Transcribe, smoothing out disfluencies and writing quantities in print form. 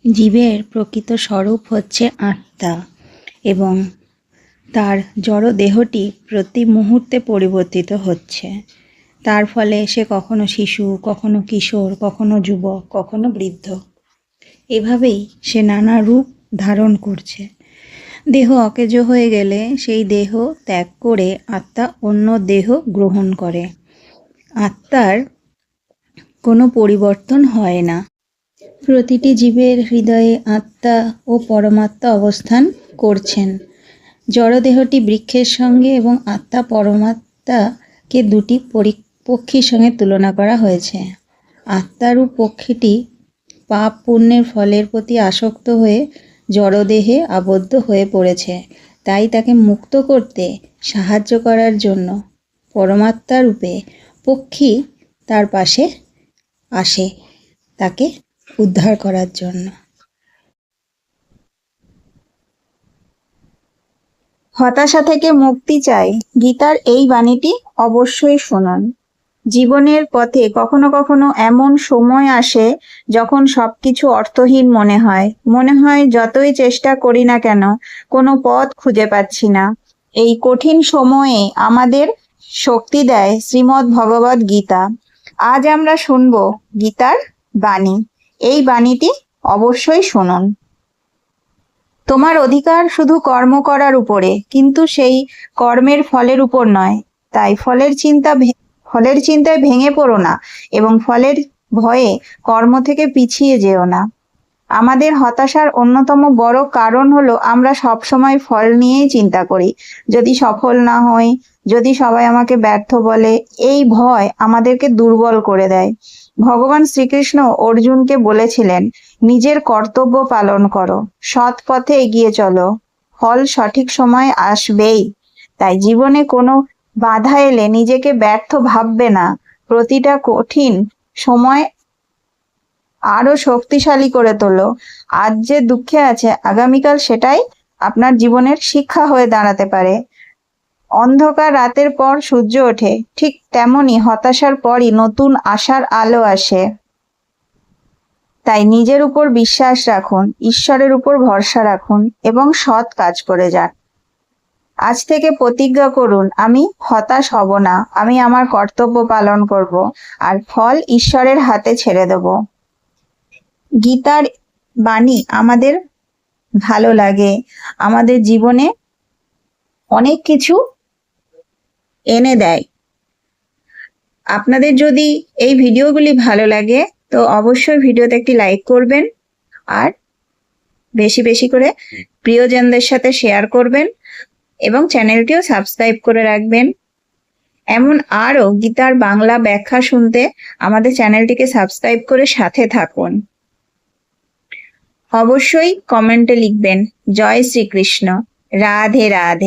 জীবের প্রকৃত স্বরূপ হচ্ছে আত্মা এবং তার জড় দেহটি প্রতি মুহূর্তে পরিবর্তিত হচ্ছে। তার ফলে সে কখনো শিশু, কখনো কিশোর, কখনো যুবক, কখনো বৃদ্ধ, এভাবেই সে নানা রূপ ধারণ করছে। দেহ অকেজো হয়ে গেলে সেই দেহ ত্যাগ করে আত্মা অন্য দেহ গ্রহণ করে। আত্মার কোনো পরিবর্তন হয় না। প্রতিটি জীবের হৃদয়ে আত্মা ও পরমাত্মা অবস্থান করছেন। জড়দেহটি বৃক্ষের সঙ্গে এবং আত্মা পরমাত্মাকে দুটি পক্ষীর সঙ্গে তুলনা করা হয়েছে। আত্মারূপ পক্ষীটি পাপ পুণ্যের ফলের প্রতি আসক্ত হয়ে জড়দেহে আবদ্ধ হয়ে পড়েছে, তাই তাকে মুক্ত করতে সাহায্য করার জন্য পরমাত্মা রূপে পক্ষী তার পাশে আসে তাকে উদ্ধার করার জন্য। হতাশা থেকে মুক্তি চাই, গীতার এই বাণীটি অবশ্যই শুনুন। জীবনের পথে কখনো কখনো এমন সময় আসে যখন সবকিছু অর্থহীন মনে হয় যতই চেষ্টা করি না কেন কোনো পথ খুঁজে পাচ্ছি না। এই কঠিন সময়ে আমাদের শক্তি দেয় শ্রীমদ্ ভগবদ্ গীতা। আজ আমরা শুনব গীতার বাণী। এই বাণীটি অবশ্যই শুনুন। তোমার অধিকার শুধু কর্ম করার উপরে, কিন্তু সেই কর্মের ফলের উপর নয়। তাই ফলের চিন্তায় ভেঙে পড়ো না এবং ফলের ভয়ে কর্ম থেকে পিছিয়ে যেও না। আমাদের হতাশার অন্যতম বড় কারণ হলো আমরা সবসময় ফল নিয়েই চিন্তা করি। যদি সফল না হই, যদি সবাই আমাকে ব্যর্থ বলে, এই ভয় আমাদেরকে দুর্বল করে দেয়। ভগবান শ্রীকৃষ্ণ অর্জুনকে বলেছিলেন, নিজের কর্তব্য পালন করো, সৎ পথে এগিয়ে চলো, ফল সঠিক সময় আসবেই। তাই জীবনে কোনো বাধা এলে নিজেকে ব্যর্থ ভাববে না। প্রতিটা কঠিন সময় আরো শক্তিশালী করে তোলো। আজ যে দুঃখে আছে, আগামীকাল সেটাই আপনার জীবনের শিক্ষা হয়ে দাঁড়াতে পারে। অন্ধকার রাতের পর সূর্য ওঠে, ঠিক তেমনি হতাশার পরই নতুন আশার আলো আসে। তাই নিজের উপর বিশ্বাস রাখুন, ঈশ্বরের উপর ভরসা রাখুন এবং সৎ কাজ করে যান। আজ থেকে প্রতিজ্ঞা করুন, আমি হতাশ হব না, আমি আমার কর্তব্য পালন করব আর ফল ঈশ্বরের হাতে ছেড়ে দেব। গীতার বাণী আমাদের ভালো লাগে, আমাদের জীবনে অনেক কিছু এনে দেয়। আপনাদের যদি এই ভিডিওগুলি ভালো লাগে তো অবশ্যই ভিডিওতে একটি লাইক করবেন আর বেশি বেশি করে প্রিয়জনদের সাথে শেয়ার করবেন এবং চ্যানেলটিও সাবস্ক্রাইব করে রাখবেন। এমন আরও গীতার বাংলা ব্যাখ্যা শুনতে আমাদের চ্যানেলটিকে সাবস্ক্রাইব করে সাথে থাকুন। অবশ্যই কমেন্টে লিখবেন জয় শ্রীকৃষ্ণ, রাধে রাধে।